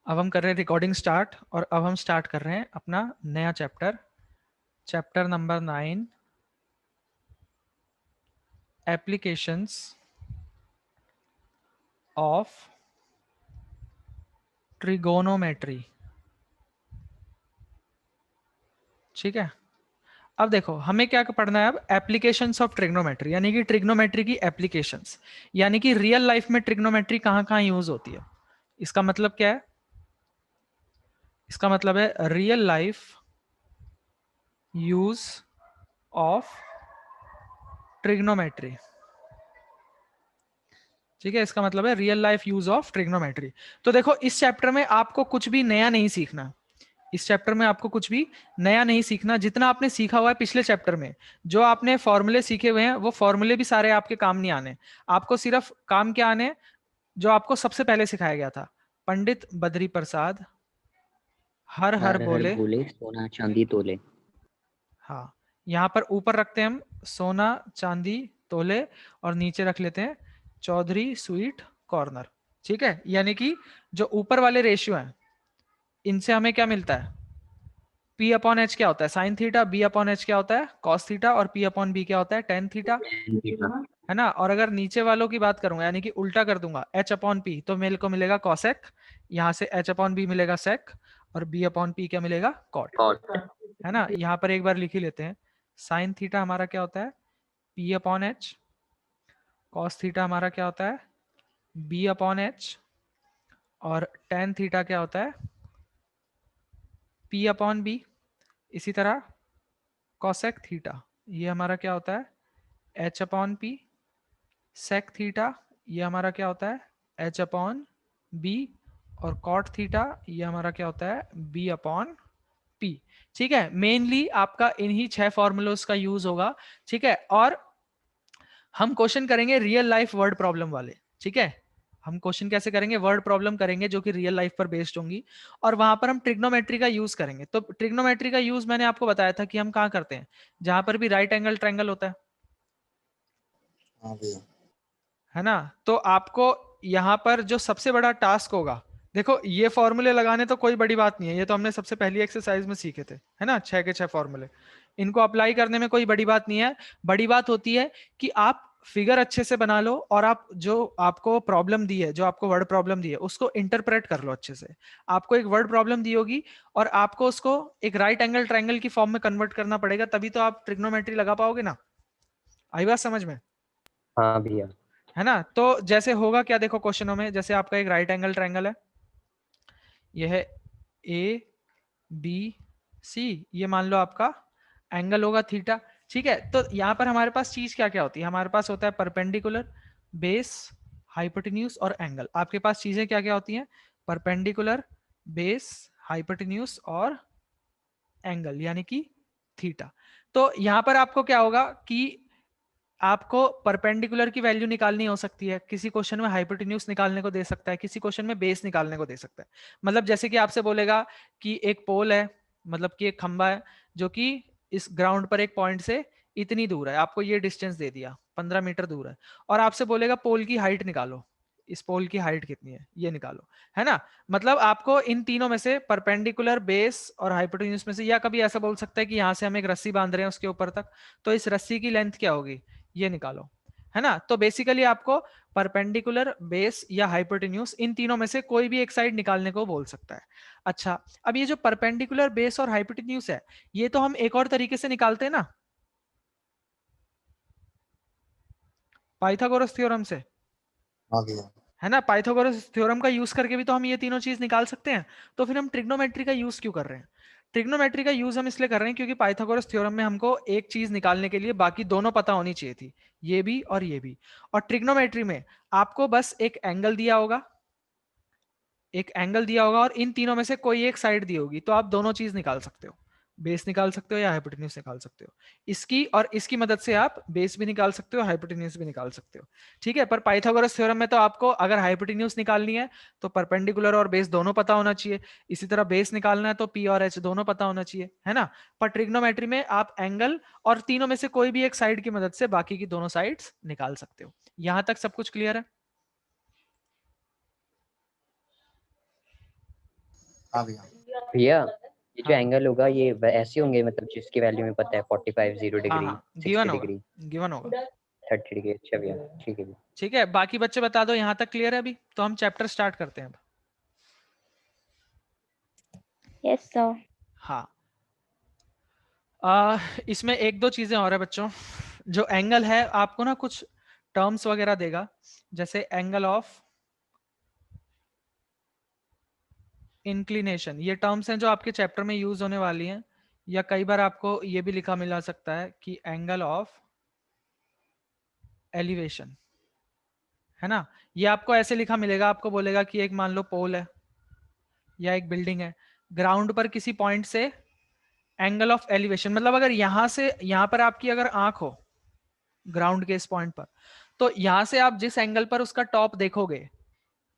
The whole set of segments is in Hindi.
अब हम कर रहे हैं रिकॉर्डिंग स्टार्ट, और अब हम स्टार्ट कर रहे हैं अपना नया chapter, chapter number 9, applications of trigonometry. ठीक है, अब देखो हमें क्या पढ़ना है, अब एप्लीकेशंस ऑफ ट्रिग्नोमेट्री, यानी कि ट्रिग्नोमेट्री की एप्लीकेशंस, यानी कि रियल लाइफ में ट्रिग्नोमेट्री कहां कहां यूज होती है। इसका मतलब क्या है, इसका मतलब है real life use of trigonometry. ठीक है, इसका मतलब है real life use of trigonometry. तो देखो इस चैप्टर में आपको कुछ भी नया नहीं सीखना, इस चैप्टर में आपको कुछ भी नया नहीं सीखना। जितना आपने सीखा हुआ है पिछले चैप्टर में, जो आपने फॉर्मूले सीखे हुए हैं, वो फॉर्मूले भी सारे आपके काम नहीं आने। आपको सिर्फ काम क्या आने, जो आपको सबसे पहले सिखाया गया था, पंडित बद्री प्रसाद हर हर हर हर बोले। भोले सोना चांदी तोले। हाँ, यहां पर ऊपर रखते हैं हम सोना चांदी तोले, और नीचे रख लेते हैं चौधरी स्वीट कॉर्नर। ठीक है, यानी कि जो ऊपर वाले रेशियो हैं, इनसे हमें क्या मिलता है, P अपॉन एच क्या होता है sine theta, B upon H क्या होता है कॉस थीटा, और P अपॉन बी क्या होता है टेन थीटा, है ना। और अगर नीचे वालों की बात करूंगा, यानी कि उल्टा कर दूंगा H अपॉन पी, तो मेरे को मिलेगा कॉसेक, यहाँ से H अपॉन बी मिलेगा सेक, और B अपॉन पी क्या मिलेगा कॉट, और है ना। यहाँ पर एक बार लिख ही लेते हैं, साइन थीटा हमारा क्या होता है P upon H, cos theta हमारा क्या होता है B अपॉन एच, और टेन थीटा क्या होता है P अपॉन बी। इसी तरह कॉसेक थीटा ये हमारा क्या होता है H upon P, sec theta ये हमारा क्या होता है H अपॉन बी, और कॉट थीटा ये हमारा क्या होता है B अपॉन पी। ठीक है, मेनली आपका इन्हीं 6 फॉर्मूलोज का यूज होगा। ठीक है, और हम क्वेश्चन करेंगे रियल लाइफ वर्ड प्रॉब्लम वाले। ठीक है, हम क्वेश्चन कैसे करेंगे, वर्ड प्रॉब्लम करेंगे जो कि रियल लाइफ पर बेस्ड होंगी, और वहां पर हम ट्रिग्नोमेट्री का यूज करेंगे। तो ट्रिग्नोमेट्री का यूज मैंने आपको बताया था कि हम कहाँ करते हैं, जहां पर भी राइट एंगल ट्रायंगल होता हाँ भैया। है ना। तो आपको यहाँ पर जो सबसे बड़ा टास्क होगा, देखो ये फॉर्मूले लगाने तो कोई बड़ी बात नहीं है, ये तो हमने सबसे पहली एक्सरसाइज में सीखे थे, है ना, 6 के 6 फॉर्मूले। इनको अप्लाई करने में कोई बड़ी बात नहीं है। बड़ी बात होती है कि आप फिगर अच्छे से बना लो, और आप जो आपको प्रॉब्लम दी है, जो आपको वर्ड प्रॉब्लम दी है, उसको इंटरप्रेट कर लो अच्छे से। आपको एक वर्ड प्रॉब्लम दी होगी, और आपको उसको एक राइट एंगल ट्रायंगल की फॉर्म में कन्वर्ट करना पड़ेगा, तभी तो आप ट्रिग्नोमेट्री लगा पाओगे ना। आई बात समझ में, हाँ भैया। है ना। तो जैसे होगा क्या, देखो क्वेश्चनों में, जैसे आपका एक राइट एंगल ट्रायंगल है, यह है ए बी सी, ये मान लो आपका एंगल होगा थीटा। ठीक है, तो यहां पर हमारे पास चीज क्या क्या होती है, हमारे पास होता है परपेंडिकुलर, बेस, हाइपोटेन्यूज और एंगल। आपके पास चीजें क्या क्या होती हैं, परपेंडिकुलर, बेस, हाइपोटेन्यूज और एंगल, यानी कि थीटा। तो यहां पर आपको क्या होगा कि आपको परपेंडिकुलर की वैल्यू निकालनी हो सकती है, किसी क्वेश्चन में हाइपोटेन्यूज निकालने को दे सकता है, किसी क्वेश्चन में बेस निकालने को दे सकता है। मतलब जैसे कि आपसे बोलेगा कि एक पोल है, मतलब कि एक खंबा है, जो कि इस ग्राउंड पर एक पॉइंट से इतनी दूर है, आपको ये डिस्टेंस दे दिया 15 मीटर दूर है, और आपसे बोलेगा पोल की हाइट निकालो, इस पोल की हाइट कितनी है ये निकालो, है ना। मतलब आपको इन तीनों में से, परपेंडिकुलर, बेस और हाइपोटेन्यूज में से, या कभी ऐसा बोल सकता है कि यहां से हम एक रस्सी बांध रहे हैं उसके ऊपर तक, तो इस रस्सी की लेंथ क्या होगी ये निकालो, है ना। तो बेसिकली आपको परपेंडिकुलर, बेस या हाइपोटेन्यूज, इन तीनों में से कोई भी एक साइड निकालने को बोल सकता है। अच्छा, अब ये जो परपेंडिकुलर, बेस और हाइपोटेन्यूज है, ये तो हम एक और तरीके से निकालते हैं ना, पाइथागोरस थ्योरम से, हाँ भैया। है ना। पाइथागोरस थ्योरम का यूज करके भी तो हम ये तीनों चीज निकाल सकते हैं। तो फिर हम ट्रिग्नोमेट्री का यूज क्यों कर रहे हैं, ट्रिग्नोमेट्री का यूज हम इसलिए कर रहे हैं क्योंकि पाइथागोरस थ्योरम में हमको एक चीज निकालने के लिए बाकी दोनों पता होनी चाहिए थी, ये भी और ये भी। और ट्रिग्नोमेट्री में आपको बस एक एंगल दिया होगा, एक एंगल दिया होगा, और इन तीनों में से कोई एक साइड दी होगी, तो आप दोनों चीज निकाल सकते हो, बेस निकाल सकते हो या हाइपोटेन्यूज निकाल सकते हो। इसकी और इसकी मदद से आप बेस भी निकाल सकते हो, हाइपोटेन्यूज भी निकाल सकते हो। ठीक है, पर पाइथागोरस थ्योरम में तो आपको अगर हाइपोटेन्यूज निकालनी है तो परपेंडिकुलर और बेस दोनों पता होना चाहिए, इसी तरह बेस निकालना है तो पी और एच दोनों पता होना चाहिए, है ना। पर ट्रिग्नोमेट्री में आप एंगल और तीनों में से कोई भी एक साइड की मदद से बाकी की दोनों साइड्स निकाल सकते हो। यहां तक सब कुछ क्लियर है। हाँ भैया। भैया ये जो हाँ एंगल होगा ये ऐसे होंगे, मतलब जिसकी वैल्यू में पता है 45 0 हाँ डिग्री, हाँ 60 गिवन होगा, डिग्री, गिवन होगा। 30 डिग्री। अच्छा भैया, ठीक है भैया। ठीक है, बाकी बच्चे बता दो यहाँ तक क्लियर है अभी? तो हम चैप्टर स्टार्ट करते हैं अब। Yes sir. हाँ इसमें एक दो चीजें और है बच्चों। जो एंगल है आपको ना कुछ टर्म्स वगैरह देगा, जैसे एंगल ऑफ इंक्लिनेशन, ये टर्म्स हैं जो आपके चैप्टर में यूज होने वाली हैं। या कई बार आपको ये भी लिखा मिला सकता है कि एंगल ऑफ एलिवेशन, है ना। ये आपको ऐसे लिखा मिलेगा, आपको बोलेगा कि एक मान लो पोल है या एक बिल्डिंग है, ग्राउंड पर किसी पॉइंट से एंगल ऑफ एलिवेशन, मतलब अगर यहां से यहां पर आपकी अगर आंख हो ग्राउंड के इस पॉइंट पर, तो यहां से आप जिस एंगल पर उसका टॉप देखोगे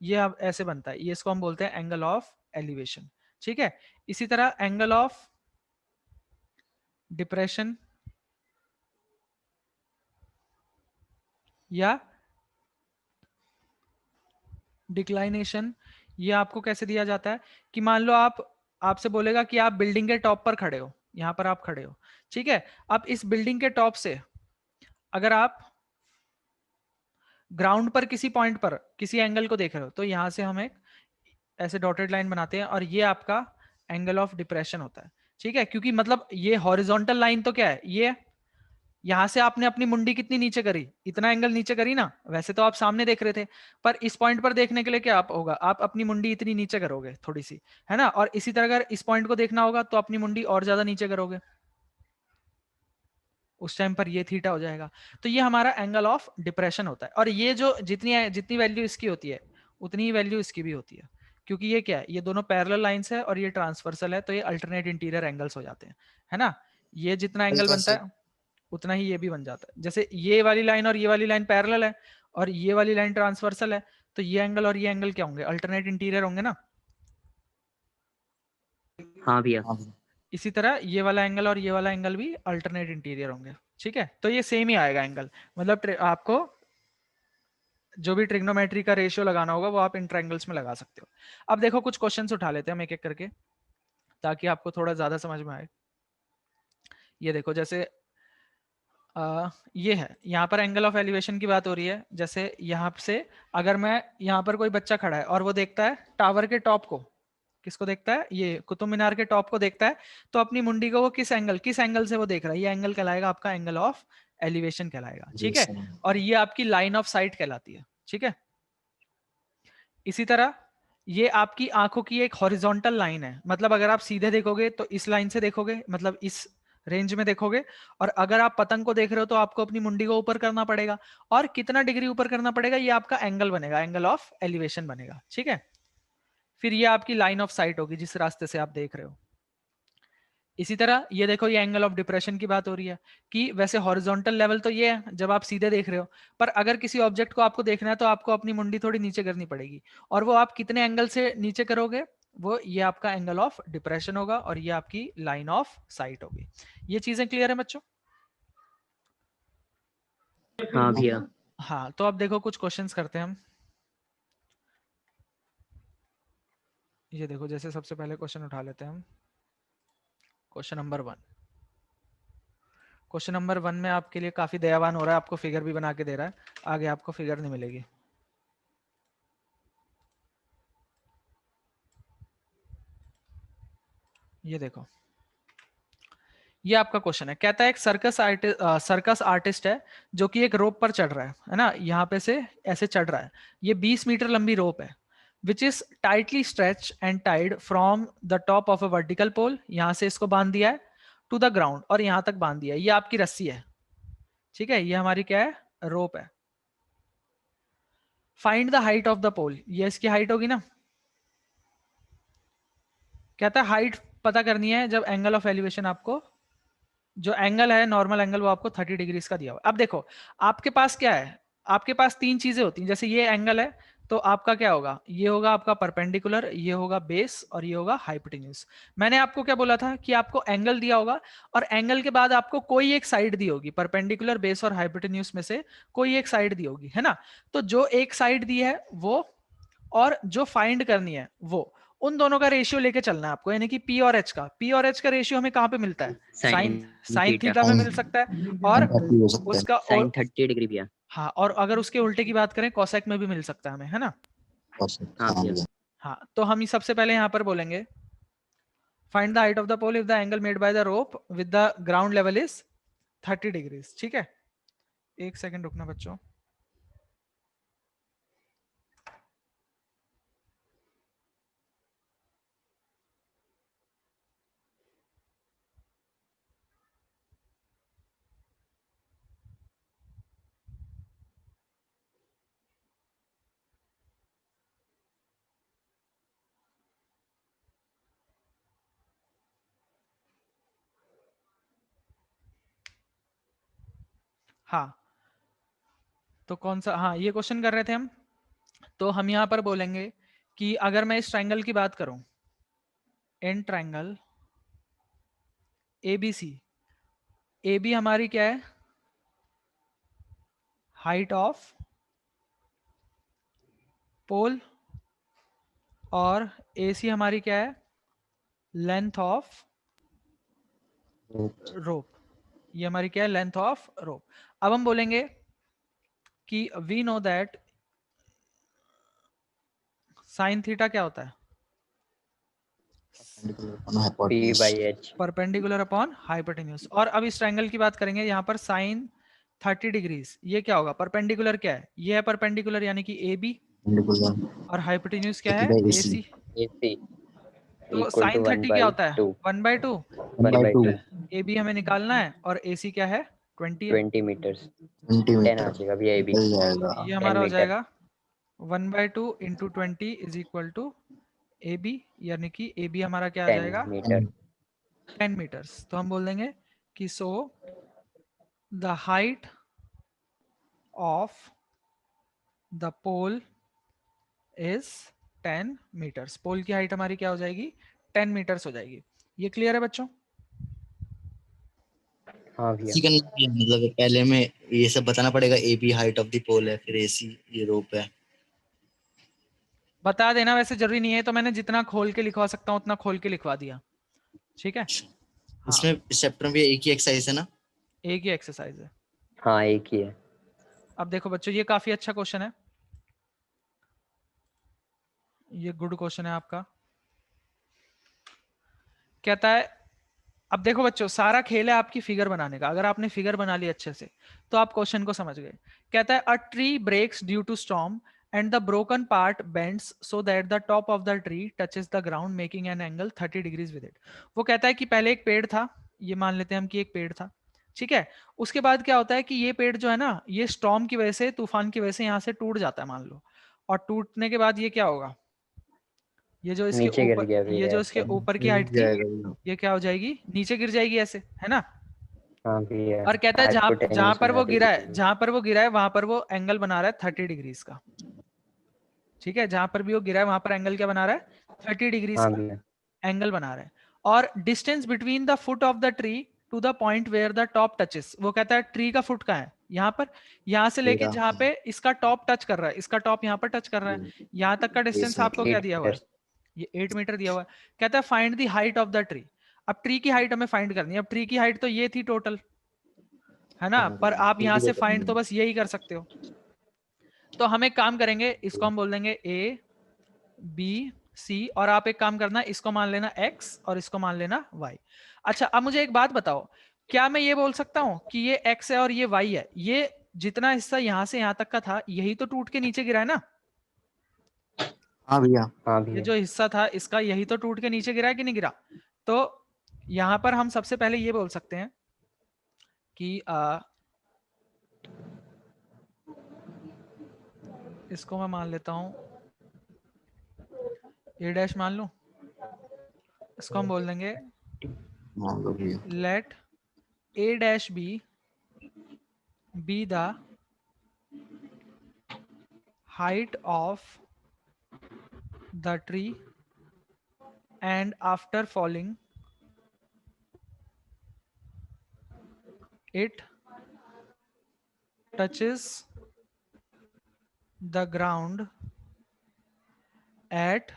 ये अब ऐसे बनता है, ये इसको हम बोलते हैं एंगल ऑफ एलिवेशन। ठीक है, इसी तरह एंगल ऑफ डिप्रेशन या डिक्लाइनेशन, ये आपको कैसे दिया जाता है कि मान लो आपसे बोलेगा कि आप बिल्डिंग के टॉप पर खड़े हो, यहां पर आप खड़े हो, ठीक है। अब इस बिल्डिंग के टॉप से अगर आप ग्राउंड पर किसी पॉइंट पर किसी एंगल को देख रहे हो, तो यहां से हम एक ऐसे डॉटेड लाइन बनाते हैं और ये आपका एंगल ऑफ डिप्रेशन होता है। ठीक है, क्योंकि मतलब ये हॉरिजॉन्टल लाइन तो क्या है, ये यहां से आपने अपनी मुंडी कितनी नीचे करी, इतना एंगल नीचे करी ना, वैसे तो आप सामने देख रहे थे, पर इस पॉइंट पर देखने के लिए क्या आप होगा, आप अपनी मुंडी इतनी नीचे करोगे थोड़ी सी, है ना। और इसी तरह अगर इस पॉइंट को देखना होगा तो अपनी मुंडी और ज्यादा नीचे करोगे, उस टाइम पर ये थीटा हो जाएगा। तो ये हमारा एंगल ऑफ डिप्रेशन होता है। और ये जो जितनी जितनी वैल्यू इसकी होती है उतनी ही वैल्यू इसकी भी होती है, क्योंकि ये क्या है, ये दोनों पैरेलल लाइंस है और ये ट्रांसवर्सल है, तो ये अल्टरनेट इंटीरियर एंगल्स हो जाते हैं, है ना। ये जितना एंगल बनता है उतना ही ये भी बन जाता है। जैसे ये वाली लाइन और ये वाली लाइन पैरेलल है और ये वाली लाइन ट्रांसवर्सल है, तो ये एंगल और ये एंगल क्या होंगे, अल्टरनेट इंटीरियर होंगे ना। हाँ भैया। हाँ भैया। इसी तरह ये वाला एंगल और ये वाला एंगल भी अल्टरनेट इंटीरियर होंगे। ठीक है, तो ये सेम ही आएगा एंगल, मतलब आपको जो भी ट्रिग्नोमेट्री का रेशियो लगाना होगा वो आप इन ट्रायंगल्स में लगा सकते हो। अब देखो कुछ क्वेश्चंस उठा लेते हैं हम एक एक करके, ताकि आपको थोड़ा ज्यादा समझ में आए। ये देखो, जैसे ये है, यहाँ पर एंगल ऑफ एलिवेशन की बात हो रही है। जैसे यहाँ से अगर मैं, यहाँ पर कोई बच्चा खड़ा है और वो देखता है टावर के टॉप को, किसको देखता है, ये कुतुब मीनार के टॉप को देखता है, तो अपनी मुंडी को वो किस एंगल से वो देख रहा है, ये एंगल कहलाएगा आपका एंगल ऑफ एलिवेशन कहलाएगा। जी ठीक है, सर। और ये आपकी लाइन ऑफ साइट कहलाती है। ठीक है, इसी तरह ये आपकी आंखों की एक हॉरिजॉन्टल लाइन है, मतलब अगर आप सीधे देखोगे तो इस लाइन से देखोगे, मतलब इस रेंज में देखोगे, और अगर आप पतंग को देख रहे हो तो आपको अपनी मुंडी को ऊपर करना पड़ेगा, और कितना डिग्री ऊपर करना पड़ेगा, ये आपका एंगल बनेगा, एंगल ऑफ एलिवेशन बनेगा। ठीक है, फिर ये आपकी लाइन ऑफ साइट होगी जिस रास्ते से आप देख रहे हो। इसी तरह ये देखो, ये एंगल ऑफ डिप्रेशन की बात हो रही है कि वैसे हॉरिजॉन्टल लेवल तो ये है जब आप सीधे देख रहे हो, पर अगर किसी ऑब्जेक्ट को आपको देखना है तो आपको अपनी मुंडी थोड़ी नीचे करनी पड़ेगी, और वो आप कितने एंगल से नीचे करोगे, वो ये आपका एंगल ऑफ डिप्रेशन होगा, और ये आपकी लाइन ऑफ साइट होगी। ये चीजें क्लियर है बच्चों? हाँ भैया। हाँ, तो अब देखो कुछ क्वेश्चंस करते हैं हम। ये देखो, जैसे सबसे पहले क्वेश्चन उठा लेते हैं हम, क्वेश्चन नंबर 1। क्वेश्चन नंबर 1 में आपके लिए काफी दयावान हो रहा है, आपको फिगर भी बना के दे रहा है, आगे आपको फिगर नहीं मिलेगी। ये देखो, ये आपका क्वेश्चन है, कहता है एक सर्कस आर्टिस्ट है जो कि एक रोप पर चढ़ रहा है ना, यहाँ पे से ऐसे चढ़ रहा है, ये 20 मीटर लंबी रोप है, which is tightly stretched and tied from the top of a vertical pole, यहाँ से इसको बांध दिया है, टू द ग्राउंड, और यहाँ तक बांध दिया है, ये आपकी रस्सी है। ठीक है, ये हमारी क्या है, रोप है। Find the height of the pole, ये इसकी हाइट होगी ना। कहता है हाइट पता करनी है जब एंगल ऑफ एलिवेशन आपको, जो एंगल है नॉर्मल एंगल, वो आपको 30 डिग्री का दिया हुआ। अब देखो, आपके पास क्या है, आपके पास तीन चीजें होती हैं, जैसे ये एंगल है तो आपका क्या होगा, ये होगा आपका परपेंडिकुलर, ये होगा बेस, और ये होगा हाइपोटेन्यूज। मैंने आपको क्या बोला था कि आपको एंगल दिया होगा और एंगल के बाद आपको कोई एक साइड दी होगी, परपेंडिकुलर, बेस और हाइपोटेन्यूज में से कोई एक साइड दी होगी, है ना। तो जो एक साइड दी है वो, और जो फाइंड करनी है वो, उन दोनों का रेशियो लेके चलना है आपको, यानी कि P और H का। P और H का रेशियो हमें कहाँ पे मिलता है? साइन थीटा में मिल सकता है, और भी हो सकता है। उसका साइन 30 डिग्री भैया। हाँ, और अगर उसके उल्टे की बात करें कोसेक में भी मिल सकता है हमें, है ना? हाँ भैया। हाँ, तो हम सबसे पहले यहाँ पर बोलेंगे find the height of the pole if the angle made by the rope with the ground level is 30 degrees. ठीक है, एक सेकंड रुकना बच्चों। हाँ, तो कौन सा, हाँ ये क्वेश्चन कर रहे थे हम। तो हम यहाँ पर बोलेंगे कि अगर मैं इस ट्रायंगल की बात करूं, इन ट्रायंगल ABC, AB हमारी क्या है? हाइट ऑफ पोल, और AC हमारी क्या है? Length of rope. ये हमारी क्या है? Length of rope. अब हम बोलेंगे कि we know that sine theta क्या होता है? P/H। Perpendicular upon hypotenuse. और अब इस ट्रायंगल की बात करेंगे, यहाँ पर साइन 30 डिग्रीज, ये क्या होगा? परपेंडिकुलर क्या है? ये है परपेंडिकुलर, यानी कि AB, और हाइपोटेन्यूज क्या है? AC। AC तो इक्वल टू साइन 1 30 क्या बाई होता है? 2। 1/2। 1/2 AB हमें निकालना है, और AC क्या है? 20 है। 20 मीटर्स 10 आ जाएगा भैया। AB ये 10 हमारा हो मीटर। जाएगा 1/2 into 20 is equal to AB, यानी कि AB हमारा क्या आ 10 जाएगा? मीटर। 10 मीटर्स। तो हम बोल देंगे कि so the height of the pole is 10 metres. Pole की हाइट हमारी क्या हो जाएगी? 10 मीटर्स हो जाएगी। ये क्लियर है बच्चों? हाँ भैया। इसी करना है, मतलब पहले में ये सब बताना पड़ेगा। AB हाइट ऑफ द पोल है, फिर AC ये रोप है। बता देना, वैसे जरूरी नहीं है, तो मैंने जितना खोल के लिखवा सकता हूँ उतना खोल के लिखवा दिया। ठीक है, हाँ, इसमें इस चैप्टर में भी एक ही एक्सरसाइज है ना? एक ही एक्सरसाइज है। हाँ एक ही है। अब देखो बच्चों, ये काफी अच्छा क्वेश्चन है, ये गुड क्वेश्चन है आपका। कहता है, अब देखो बच्चों, सारा खेल है आपकी फिगर बनाने का। अगर आपने फिगर बना ली अच्छे से तो आप क्वेश्चन को समझ गए। कहता है a tree breaks due to storm and the broken part bends so that the top of the tree touches the ground making an angle 30 degrees with it. वो कहता है कि पहले एक पेड़ था, ये मान लेते हैं हम कि एक पेड़ था, ठीक है। उसके बाद क्या होता है कि ये पेड़ जो है ना, ये स्टॉर्म की वजह से, तूफान की वजह से यहाँ से टूट जाता है मान लो, और टूटने के बाद ये क्या होगा? ये जो इसके नीचे गिर ऊपर, गया ये भैया जो इसके ऐसे। ऊपर की हाइट थी, ये क्या हो जाएगी? नीचे गिर जाएगी ऐसे, है ना। हाँ भैया। और कहता है जहां जहां हाइपोटेन्यूज पर में आ वो गिरा है, जाएगी। जहां पर वो गिरा है वहां पर वो एंगल बना रहा है 30 डिग्रीज का। ठीक है, जहां पर भी वो गिरा है वहां पर एंगल क्या बना रहा है? 30 डिग्रीज हाँ का भैया। एंगल बना रहा है। और distance between the foot of the tree to the point where the top touches, वो कहता है ट्री का फुट कहाँ है? यहाँ पर, यहाँ से लेके जहां पे इसका टॉप टच कर रहा है, इसका टॉप यहाँ पर टच कर रहा है, यहाँ तक का डिस्टेंस आपको क्या 8 दिया हुआ है? मीटर। ये 8 मीटर दिया हुआ है। कहता है find the height of the tree. अब ट्री की हाइट हमें फाइंड करनी है। अब ट्री की हाइट तो ये थी टोटल, है ना, पर आप यहाँ से फाइंड तो बस यही कर सकते हो। तो हम एक काम करेंगे, इसको हम बोल देंगे A B C, और आप एक काम करना, इसको मान लेना X और इसको मान लेना Y। अच्छा, अब मुझे एक बात बताओ, क्या मैं ये बोल सकता हूं कि ये X है और ये Y है? ये जितना हिस्सा यहां से यहां तक का था, यही तो टूट के नीचे गिरा है ना। हाँ भैया। हाँ ये भैया। जो हिस्सा था इसका, यही तो टूट के नीचे गिरा है कि नहीं गिरा? तो यहां पर हम सबसे पहले ये बोल सकते हैं कि इसको मैं मान लेता हूं A' मान लूं, इसको हम बोल देंगे मान लो भैया। Let A' be the height of the tree and after falling it touches the ground at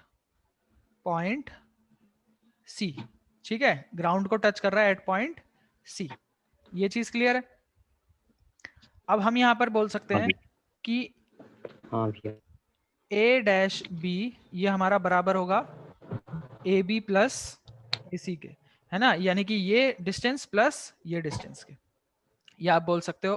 point C. ठीक है, ग्राउंड को टच कर रहा है एट पॉइंट सी। ये चीज क्लियर है। अब हम यहां पर बोल सकते हाँ हैं कि हाँ भैया। ए डैश बी ये हमारा बराबर होगा ए बी प्लस ए सी के, है ना, यानी कि ये डिस्टेंस प्लस ये डिस्टेंस के। या आप बोल सकते हो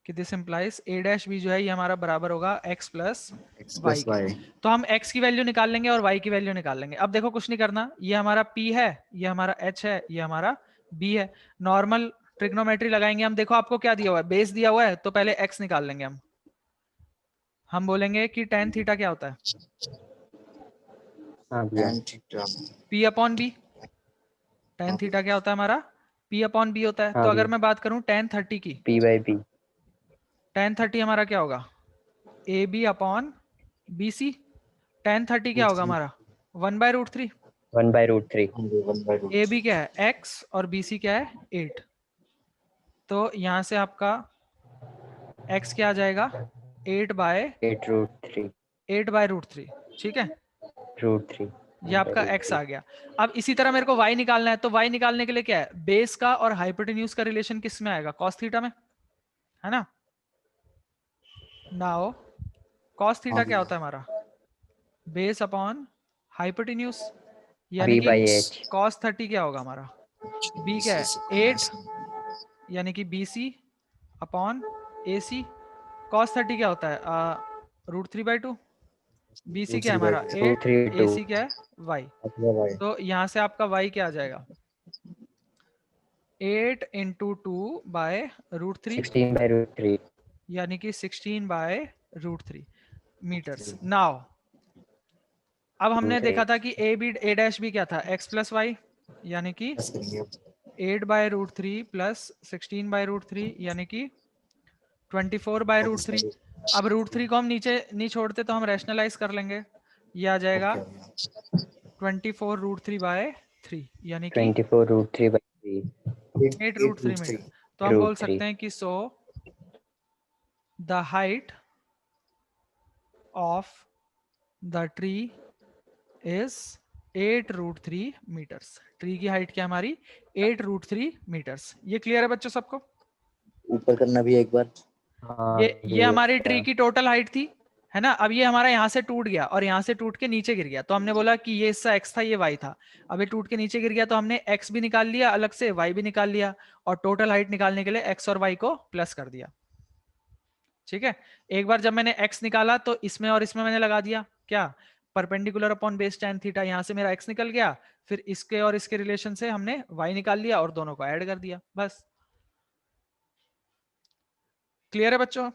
कि this implies A dash B जो है ये हमारा बराबर होगा x plus x y plus y। तो हम x की वैल्यू निकाल लेंगे और y की वैल्यू निकाल लेंगे। अब देखो कुछ नहीं करना, ये हमारा p है, ये हमारा h है, ये हमारा b है। नॉर्मल ट्रिग्नोमेट्री लगाएंगे हम। देखो आपको क्या दिया हुआ है, बेस दिया हुआ है, तो पहले x निकाल लेंगे हम बोलेंगे कि tan थीटा क्या होता है, हाँ भैया। tan theta। p upon b। tan theta क्या होता है हमारा, p अपॉन b होता है। हाँ तो अगर भैया। मैं बात करूं tan 30 की, P/B। tan 30 हमारा क्या होगा, A B upon B C. tan 30 क्या होगा हमारा 1/√3। 1/√3। ए बी क्या है x और बी सी क्या है 8। तो यहां से आपका x क्या आ जाएगा 8/√3। 8/√3। ठीक है, √3। ये आपका x आ गया। अब इसी तरह मेरे को y निकालना है, तो y निकालने के लिए क्या है, बेस का और हाइपोटेन्यूज का रिलेशन किस में आएगा, cos थीटा में, है ना। नाउ cos थीटा क्या होता है हमारा, बेस अपॉन हाइपोटेन्यूज, यानी कि B/H। cos 30 क्या होगा हमारा, b क्या है 8, यानी कि बी सी अपॉन ए सी। cos 30 क्या होता है √3/2। बी सी क्या है हमारा 8, ए सी क्या है वाई। तो यहाँ से आपका y क्या आ जाएगा 8 इंटू 2/√3, 16/√3। यानी कि 16/√3 मीटर्स। नाउ अब हमने देखा था कि ए डैश भी क्या था x प्लस वाई, यानी कि 8/√3 प्लस 16/√3 यानी कि 24/√3। अब √3 को हम नीचे नहीं छोड़ते तो हम रैशनलाइज कर लेंगे, ये आ जाएगा 24√3/3 यानी कि 24√3/3। 8√3 मीटर। तो हम बोल सकते हैं कि so the height of the tree is 8√3 metres. Tree की हाइट क्या हमारी 8√3 मीटर्स। ये क्लियर है बच्चों सबको। ऊपर करना भी एक बार। हाँ ये हमारी ट्री की टोटल हाइट थी, है ना। अब ये हमारा यहाँ से टूट गया और यहाँ से टूट के नीचे गिर गया, तो हमने बोला कि ये हिस्सा x था, ये y था। अब ये टूट के नीचे गिर गया तो हमने x भी निकाल लिया अलग से, y भी निकाल लिया, और टोटल हाइट निकालने के लिए x और y को प्लस कर दिया। ठीक है, एक बार जब मैंने x निकाला तो इसमें और इसमें मैंने लगा दिया क्या, perpendicular upon base tan theta. यहाँ से मेरा x निकल गया, फिर इसके और इसके रिलेशन से हमने y निकाल लिया और दोनों को ऐड कर दिया, बस। क्लियर है बच्चों।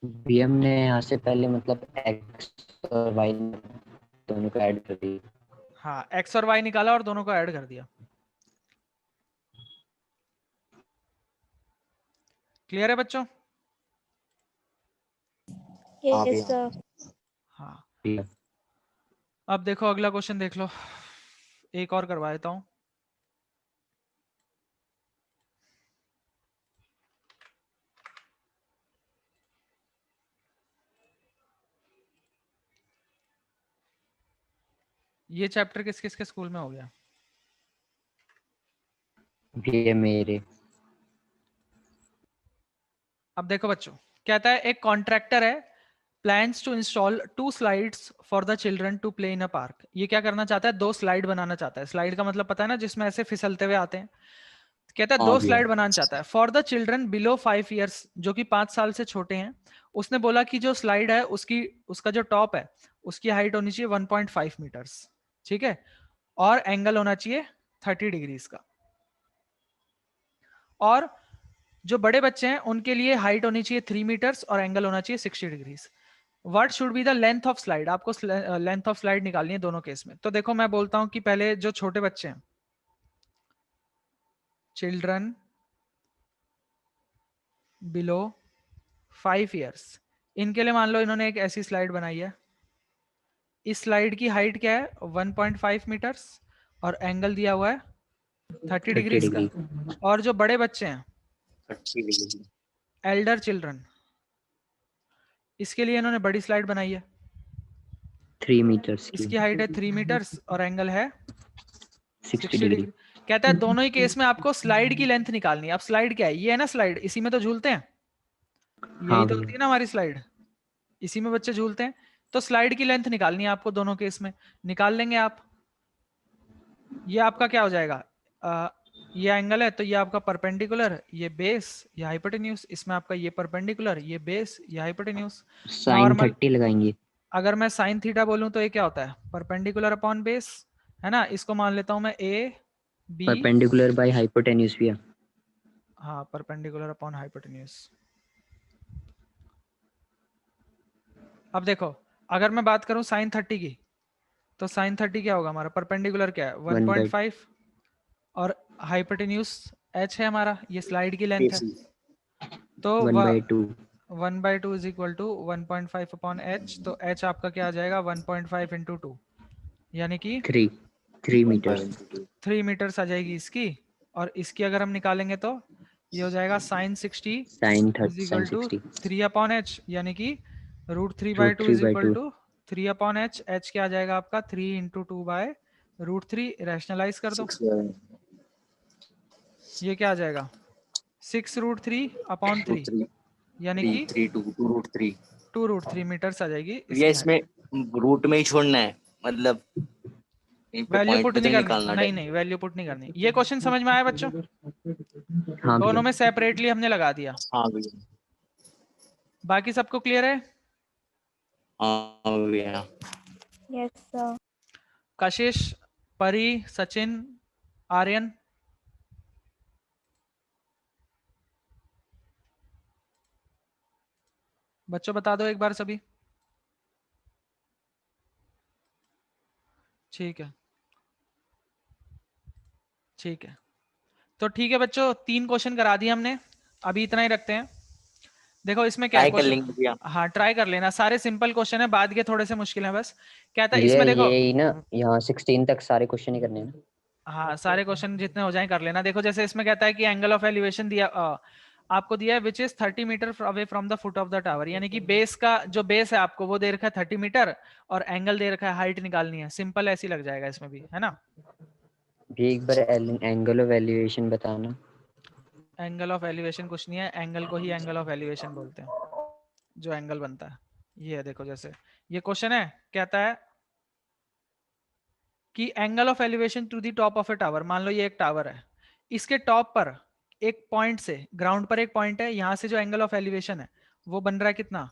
भी हमने यहाँ से पहले मतलब x और y दोनों को ऐड कर दी। हाँ, x और y निकाला और दोनों को ऐड कर दिया। क्लियर है बच्चों। Yes, sir. हाँ, भैया। अब देखो अगला क्वेश्चन देख लो, एक और करवा देता हूं। ये चैप्टर किस किस के स्कूल में हो गया, भैया मेरे। अब देखो बच्चों, कहता है एक कॉन्ट्रैक्टर है, plans to install 2 slides for the children to play in a park. ये क्या करना चाहता है, 2 स्लाइड बनाना चाहता है। स्लाइड का मतलब पता है ना, जिसमें ऐसे फिसलते हुए आते हैं। कहता है 2 स्लाइड बनाना चाहता है for the children below 5 years, जो कि 5 साल से छोटे हैं। उसने बोला कि जो स्लाइड है उसका जो टॉप है उसकी हाइट होनी चाहिए 1.5 मीटर्स, ठीक है, और एंगल होना चाहिए 30 डिग्रीज का। और जो बड़े बच्चे हैं उनके लिए हाइट होनी चाहिए 3 मीटर्स और एंगल होना चाहिए 60 degrees. What should be the length of slide, आपको लेंथ ऑफ स्लाइड निकालनी है दोनों केस में। तो देखो मैं बोलता हूं कि पहले जो छोटे बच्चे हैं, चिल्ड्रन बिलो 5 ईयर्स, इनके लिए मान लो इन्होंने एक ऐसी स्लाइड बनाई है। इस स्लाइड की हाइट क्या है 1.5 मीटर्स और एंगल दिया हुआ है 30 डिग्रीज का। और जो बड़े बच्चे हैं, एल्डर चिल्ड्रन, इसके लिए इन्होंने बड़ी स्लाइड बनाई है। 3 मीटर्स की इसकी हाइट है 3 मीटर्स और एंगल है 60 डिग्री। डिग्री। कहता है दोनों ही केस में आपको स्लाइड की लेंथ निकालनी है। अब स्लाइड क्या है, ये है ना स्लाइड, इसी में तो झूलते हैं, यही हाँ तो होती भैया। है ना हमारी स्लाइड, इसी में बच्चे झूलते हैं। तो स्लाइड की लेंथ निकालनी है आपको दोनों केस में, निकाल लेंगे आप। ये आपका क्या हो जाएगा, ये एंगल है तो ये आपका परपेंडिकुलर, ये बेस, ये हाइपोटेन्यूज, इसमें आपका ये परपेंडिकुलर, ये बेस, ये हाइपोटेन्यूज। साइन नॉर्मल 30 लगाएंगे। अगर मैं साइन थीटा बोलूं तो ये क्या होता है, परपेंडिकुलर अपॉन बेस, है ना। इसको मान लेता हूं मैं A B, perpendicular by hypotenuse भैया। हाँ परपेंडिकुलर अपॉन हाइपोटेन्यूज। अब देखो अगर मैं बात करूं साइन 30 की, तो साइन 30 क्या होगा हमारा, परपेंडिकुलर क्या है 1.5 और हाइपोटेन्यूज h है हमारा, ये स्लाइड की लेंथ है। तो 1/2 1/2 is equal to 1.5 upon h, तो h आपका क्या आ जाएगा 1.5 इंटू 2, यानी कि 3 मीटर्स। 3 मीटर्स आ जाएगी इसकी। और इसकी अगर हम निकालेंगे तो ये हो जाएगा sine 60 sine is equal to 60 3 upon H, यानी कि √3/2 is equal 3/2 to 3 upon H. H क्या आ जाएगा आपका 3 इंटू 2/√3, रैशनलाइज कर दो, ये क्या आ जाएगा 6√3 अपॉन 3, यानी कि 2√3 मीटर्स आ जाएगी भैया इसकी हाइट। इसमें रूट में ही छोड़ना है, मतलब यहीं पे वैल्यू पॉइंट पुट पे तो नहीं नहीं करनी, निकालना नहीं नहीं डायरेक्ट। वैल्यू पुट नहीं करनी। ये क्वेश्चन समझ में आया बच्चों, हाँ दोनों भैया। में सेपरेटली हमने लगा दिया। हाँ भैया। बाकी सबको क्लियर है। हाँ भैया। Yes, sir. कशिश, परी, सचिन, आर्यन, बच्चों बता दो एक बार सभी। ठीक है ठीक है, तो ठीक है बच्चों, 3 क्वेश्चन करा दिए हमने, अभी इतना ही रखते हैं। देखो इसमें क्या है ट्राई कर क्वेश्चन, लेंगे भैया। हाँ ट्राई कर लेना, सारे सिंपल क्वेश्चन है, बाद के थोड़े से मुश्किल है बस। कहता है भैया इसमें देखो, ये ही ना, यहाँ 16 तक सारे क्वेश्चन ही करने हैं ना। हाँ सारे क्वेश्चन जितने हो जाएं कर लेना। देखो जैसे इसमें कहता है कि एंगल ऑफ एलिवेशन दिया, आपको दिया है which is 30 metre away from the foot of the tower, यानी कि बेस का जो बेस है आपको वो दे रखा है 30 मीटर और एंगल दे रखा है, हाइट निकालनी है। सिंपल ऐसी लग जाएगा इसमें भी, है ना। भी एक बार एंगल ऑफ एलिवेशन बताना। एंगल ऑफ एलिवेशन कुछ नहीं है, एंगल को ही एंगल ऑफ एलिवेशन बोलते हैं, जो एंगल बनता है ये है। देखो जैसे ये क्वेश्चन है, कहता है कि angle of elevation to the top of a tower, मान लो ये एक टावर है, इसके टॉप पर एक पॉइंट से, ग्राउंड पर एक पॉइंट है, यहां से जो एंगल ऑफ एलिवेशन है वो बन रहा है कितना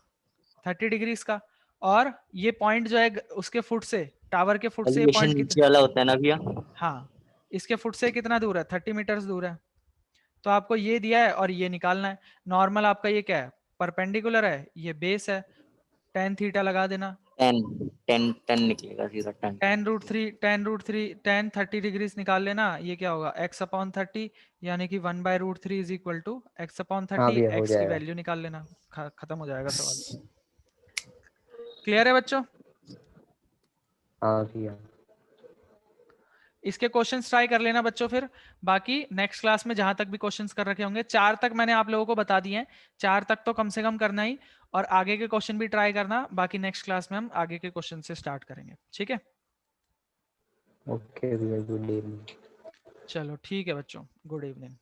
30 डिग्री इसका। और ये पॉइंट जो है उसके फुट से, टावर के फुट से ये एलिवेशन पॉइंट नीचे कितना, वाला होता है ना भैया। हाँ इसके फुट से कितना दूर है 30 मीटर्स दूर है। तो आपको ये दिया है और ये निकालना है। नॉर्मल आपका ये क्या है, परपेंडिकुलर है, ये बेस है, tan थीटा लगा देना, 10 निकलेगा सीधा 10। tan 30 डिग्री निकाल लेना, ये क्या होगा x अपॉन 30, यानी कि 1/√3 is equal to x upon हाँ 30, भैया हो x की जाएगा। वैल्यू निकाल लेना, खत्म हो जाएगा सवाल। क्लियर है बच्चों। हाँ भैया। इसके क्वेश्चंस ट्राई कर लेना बच्चों, फिर बाकी नेक्स्ट क्लास में जहां तक भी क्वेश्चंस कर रखे होंगे, 4 तक मैंने आप लोगों को बता दिए हैं, 4 तक तो कम से कम करना ही, और आगे के क्वेश्चन भी ट्राई करना। बाकी नेक्स्ट क्लास में हम आगे के क्वेश्चन से स्टार्ट करेंगे, ठीक है। ओके भैया, गुड इवनिंग। चलो ठीक है बच्चों, गुड इवनिंग।